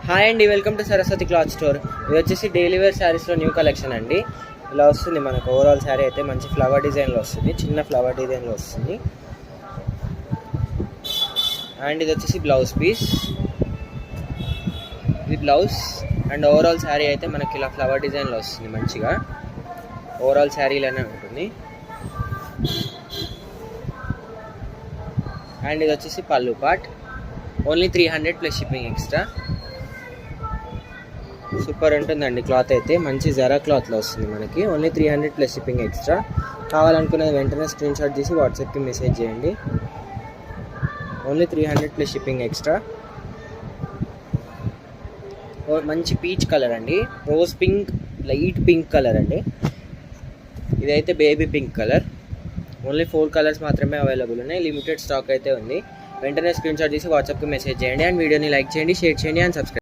Hi అండి, welcome to Saraswati cloth store. ఇది వచ్చేసి డైలీ వేర్ శారీస్లో న్యూ కలెక్షన్ అండి. ఇలా వస్తుంది మనకు ఓవరాల్ శారీ అయితే మంచి ఫ్లవర్ డిజైన్లో వస్తుంది, చిన్న ఫ్లవర్ డిజైన్లో వస్తుంది. అండ్ ఇది వచ్చేసి బ్లౌజ్ పీస్, ఇది బ్లౌజ్. అండ్ ఓవరాల్ శారీ అయితే మనకి ఇలా ఫ్లవర్ డిజైన్లో వస్తుంది మంచిగా. ఓవరాల్ శారీలోనే ఉంటుంది. అండ్ ఇది వచ్చేసి పళ్ళు part, only 300 plus shipping extra. Super ఉంటుందండి క్లాత్ అయితే, మంచి జరా క్లాత్లో వస్తుంది మనకి. Only 300 plus shipping extra. కావాలనుకునేది వెంటనే స్క్రీన్ షాట్ తీసి వాట్సాప్కి మెసేజ్ చేయండి. Only 300 plus shipping extra. మంచి పీచ్ కలర్ అండి, rose pink, light pink colour అండి. ఇదైతే baby pink colour. Only 4 colours మాత్రమే అవైలబుల్ ఉన్నాయి, లిమిటెడ్ స్టాక్ అయితే ఉంది. వెంటనే స్క్రీన్ షాట్ తీసి వాట్సాప్కి మెసేజ్ చేయండి. అండ్ వీడియోని లైక్ చేయండి, షేర్ చేయండి అండ్ సబ్స్క్రైబ్.